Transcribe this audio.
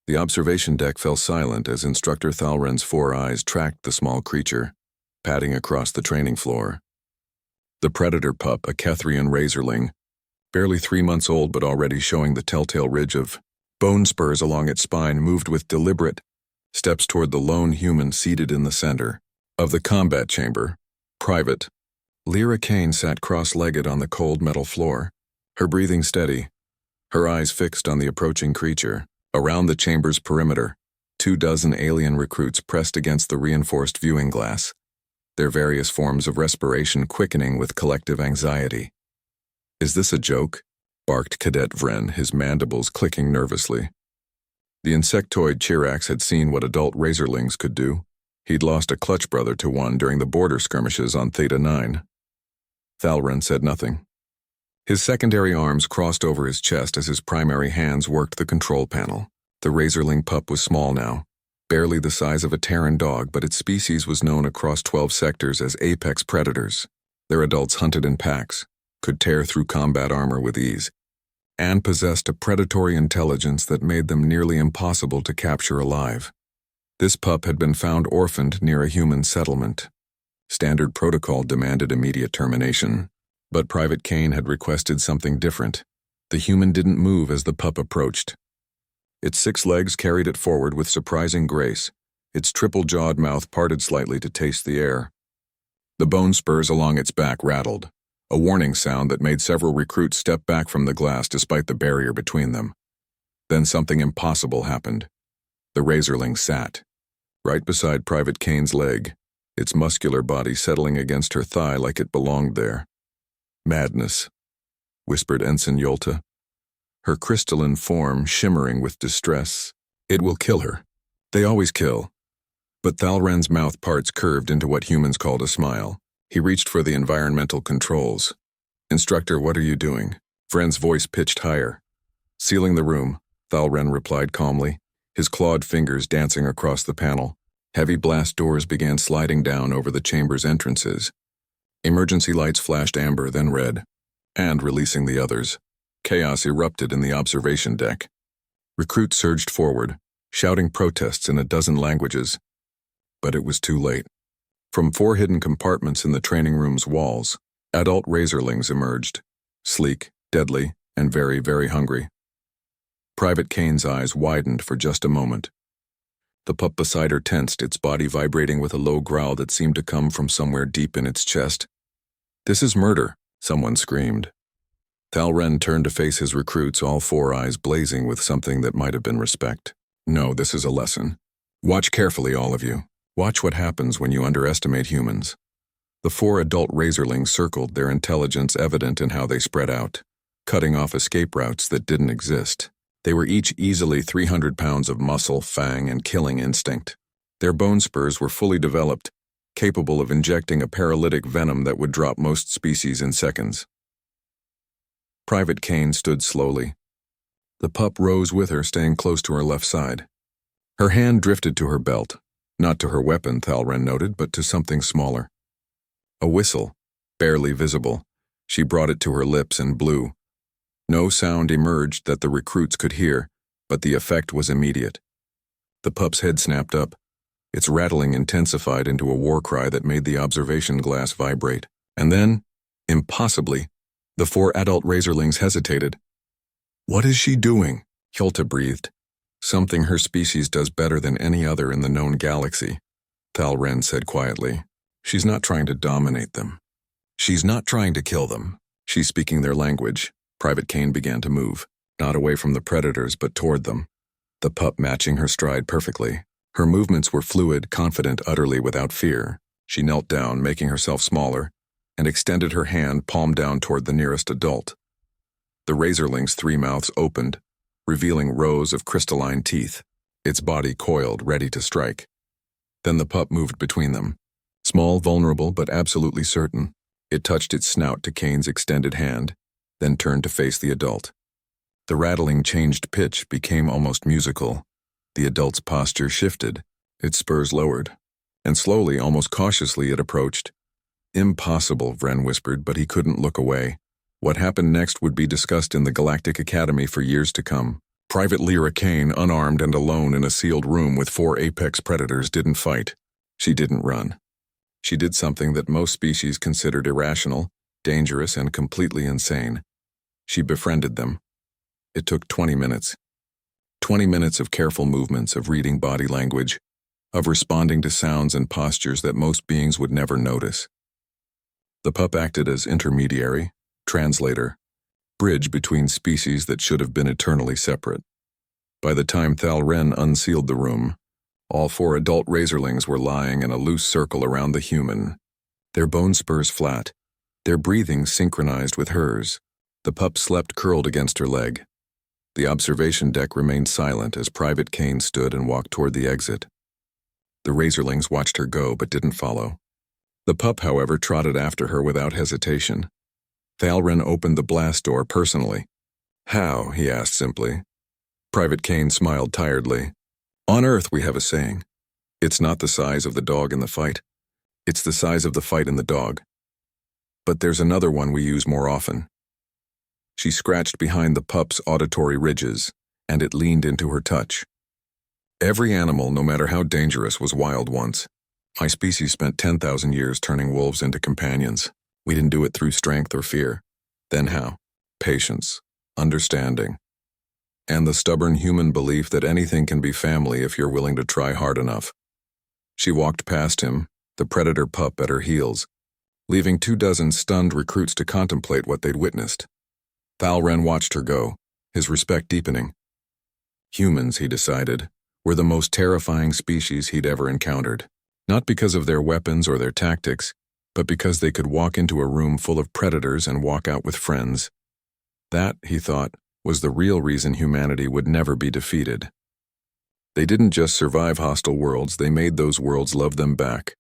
The observation deck fell silent as Instructor Thalren's 4 eyes tracked the small creature, padding across the training floor. The predator pup, a Kethrian razorling, barely 3 months old but already showing the telltale ridge of bone spurs along its spine, moved with deliberate steps toward the lone human seated in the center of the combat chamber. Private Lyra Kane sat cross-legged on the cold metal floor, her breathing steady, her eyes fixed on the approaching creature. Around the chamber's perimeter, 24 alien recruits pressed against the reinforced viewing glass, their various forms of respiration quickening with collective anxiety. "Is this a joke?" barked Cadet Vren, his mandibles clicking nervously. The insectoid Chirax had seen what adult razorlings could do. He'd lost a clutch brother to one during the border skirmishes on Theta 9. Thalren said nothing. His secondary arms crossed over his chest as his primary hands worked the control panel. The razorling pup was small now, barely the size of a Terran dog, but its species was known across 12 sectors as apex predators. Their adults hunted in packs, could tear through combat armor with ease, and possessed a predatory intelligence that made them nearly impossible to capture alive. This pup had been found orphaned near a human settlement. Standard protocol demanded immediate termination, but Private Kane had requested something different. The human didn't move as the pup approached. Its 6 legs carried it forward with surprising grace, its triple-jawed mouth parted slightly to taste the air. The bone spurs along its back rattled, a warning sound that made several recruits step back from the glass despite the barrier between them. Then something impossible happened. The razorling sat, right beside Private Kane's leg, its muscular body settling against her thigh like it belonged there. "Madness," whispered Ensign Yolta, her crystalline form shimmering with distress. "It will kill her. They always kill." But Thalren's mouth parts curved into what humans called a smile. He reached for the environmental controls. "Instructor, what are you doing?" Vren's voice pitched higher. "Sealing the room," Thalren replied calmly, his clawed fingers dancing across the panel. Heavy blast doors began sliding down over the chamber's entrances. Emergency lights flashed amber, then red, and releasing the others. Chaos erupted in the observation deck. Recruits surged forward, shouting protests in a dozen languages. But it was too late. From 4 hidden compartments in the training room's walls, adult razorlings emerged, sleek, deadly, and very, very hungry. Private Kane's eyes widened for just a moment. The pup beside her tensed, its body vibrating with a low growl that seemed to come from somewhere deep in its chest. "This is murder," someone screamed. Thalren turned to face his recruits, all 4 eyes blazing with something that might have been respect. "No, this is a lesson. Watch carefully, all of you. Watch what happens when you underestimate humans." The 4 adult razorlings circled, their intelligence evident in how they spread out, cutting off escape routes that didn't exist. They were each easily 300 pounds of muscle, fang, and killing instinct. Their bone spurs were fully developed, capable of injecting a paralytic venom that would drop most species in seconds. Private Kane stood slowly. The pup rose with her, staying close to her left side. Her hand drifted to her belt, not to her weapon, Thalren noted, but to something smaller. A whistle, barely visible. She brought it to her lips and blew. No sound emerged that the recruits could hear, but the effect was immediate. The pup's head snapped up. Its rattling intensified into a war cry that made the observation glass vibrate. And then, impossibly, the 4 adult razorlings hesitated. "What is she doing?" Yolta breathed. "Something her species does better than any other in the known galaxy," Thalren said quietly. "She's not trying to dominate them. She's not trying to kill them. She's speaking their language." Private Kane began to move, not away from the predators but toward them, the pup matching her stride perfectly. Her movements were fluid, confident, utterly without fear. She knelt down, making herself smaller, and extended her hand palm down toward the nearest adult. The razorling's 3 mouths opened, revealing rows of crystalline teeth, its body coiled, ready to strike. Then the pup moved between them. Small, vulnerable, but absolutely certain. It touched its snout to Kane's extended hand, then turned to face the adult. The rattling changed pitch, became almost musical. The adult's posture shifted, its spurs lowered, and slowly, almost cautiously, it approached. "Impossible," Vren whispered, but he couldn't look away. What happened next would be discussed in the Galactic Academy for years to come. Private Lyra Kane, unarmed and alone in a sealed room with 4 apex predators, didn't fight. She didn't run. She did something that most species considered irrational, dangerous, and completely insane. She befriended them. It took 20 minutes. 20 minutes of careful movements, of reading body language, of responding to sounds and postures that most beings would never notice. The pup acted as intermediary, translator, bridge between species that should have been eternally separate. By the time Thalren unsealed the room, all 4 adult razorlings were lying in a loose circle around the human, their bone spurs flat, their breathing synchronized with hers. The pup slept curled against her leg. The observation deck remained silent as Private Kane stood and walked toward the exit. The razorlings watched her go but didn't follow. The pup, however, trotted after her without hesitation. Thalren opened the blast door personally. "How?" he asked simply. Private Kane smiled tiredly. "On Earth we have a saying. It's not the size of the dog in the fight. It's the size of the fight in the dog. But there's another one we use more often." She scratched behind the pup's auditory ridges, and it leaned into her touch. "Every animal, no matter how dangerous, was wild once. My species spent 10,000 years turning wolves into companions. We didn't do it through strength or fear. Then how? Patience, understanding, and the stubborn human belief that anything can be family if you're willing to try hard enough." She walked past him, the predator pup at her heels, leaving 24 stunned recruits to contemplate what they'd witnessed. Thalren watched her go, his respect deepening. Humans, he decided, were the most terrifying species he'd ever encountered. Not because of their weapons or their tactics, but because they could walk into a room full of predators and walk out with friends. That, he thought, was the real reason humanity would never be defeated. They didn't just survive hostile worlds, they made those worlds love them back.